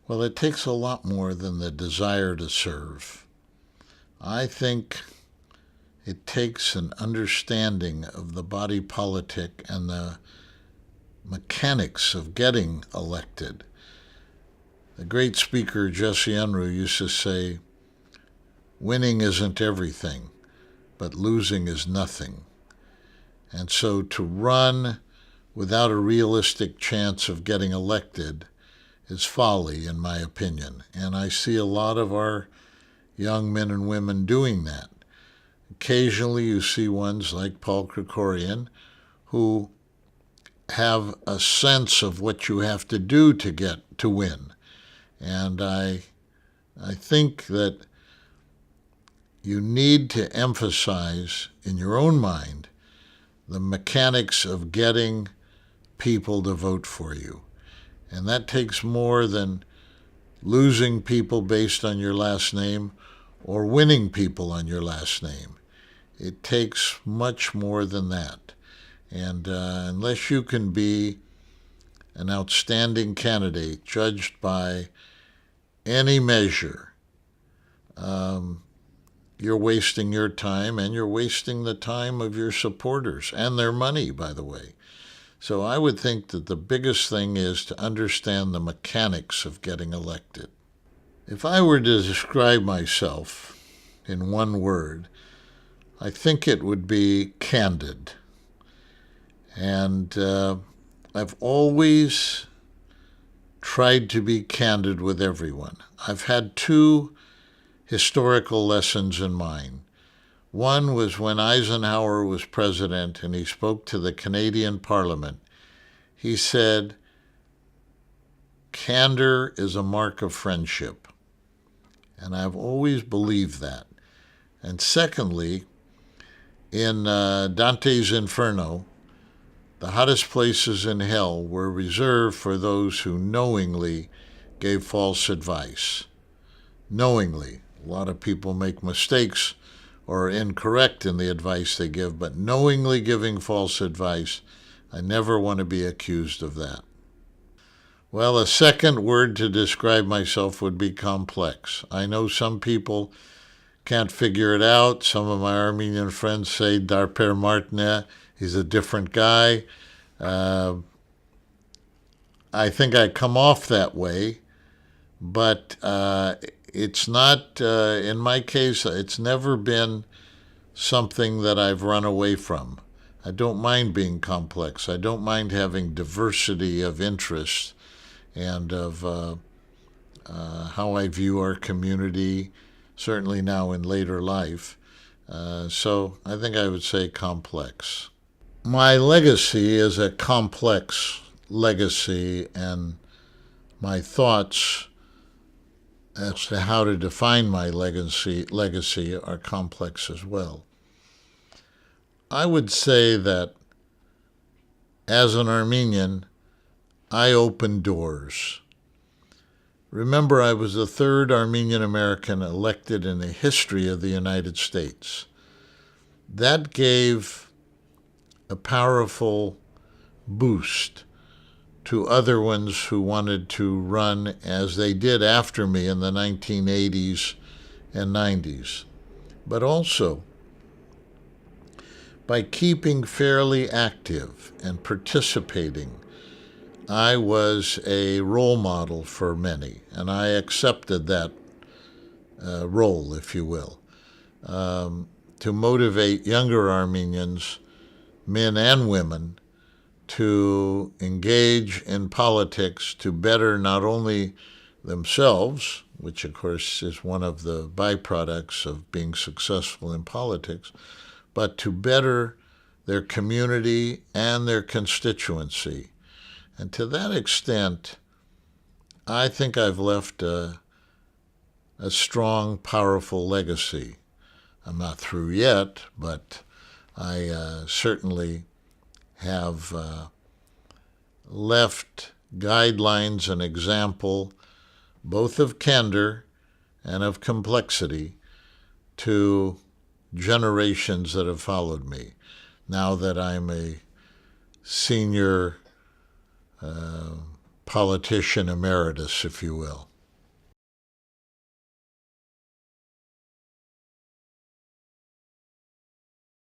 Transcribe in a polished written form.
Well, it takes a lot more than the desire to serve. I think it takes an understanding of the body politic and the mechanics of getting elected. The great speaker Jesse Unruh used to say, winning isn't everything, but losing is nothing. And so to run without a realistic chance of getting elected is folly, in my opinion. And I see a lot of our young men and women doing that. Occasionally you see ones like Paul Karabian who have a sense of what you have to do to win. And I think that you need to emphasize in your own mind the mechanics of getting people to vote for you. And that takes more than losing people based on your last name or winning people on your last name. It takes much more than that. And unless you can be an outstanding candidate judged by any measure, you're wasting your time, and you're wasting the time of your supporters and their money, by the way. So I would think that the biggest thing is to understand the mechanics of getting elected. If I were to describe myself in one word, I think it would be candid. And I've always tried to be candid with everyone. I've had two historical lessons in mind. One was when Eisenhower was president and he spoke to the Canadian Parliament. He said, "Candor is a mark of friendship." And I've always believed that. And secondly, in Dante's Inferno, the hottest places in hell were reserved for those who knowingly gave false advice. Knowingly. A lot of people make mistakes or are incorrect in the advice they give, but knowingly giving false advice, I never want to be accused of that. Well, a second word to describe myself would be complex. I know some people can't figure it out. Some of my Armenian friends say, Darper Martne, he's a different guy. I think I come off that way, but it's not, in my case, it's never been something that I've run away from. I don't mind being complex. I don't mind having diversity of interests and of how I view our community, certainly now in later life. So I think I would say complex. My legacy is a complex legacy, and my thoughts as to how to define my legacy are complex as well. I would say that as an Armenian, I opened doors. Remember, I was the third Armenian American elected in the history of the United States. That gave a powerful boost to other ones who wanted to run as they did after me in the 1980s and 90s. But also, by keeping fairly active and participating, I was a role model for many, and I accepted that role, if you will, to motivate younger Armenians, men and women, to engage in politics to better not only themselves, which of course is one of the byproducts of being successful in politics, but to better their community and their constituency. And to that extent, I think I've left a strong, powerful legacy. I'm not through yet, but I certainly have left guidelines and example, both of candor and of complexity, to generations that have followed me, now that I'm a senior politician emeritus, if you will.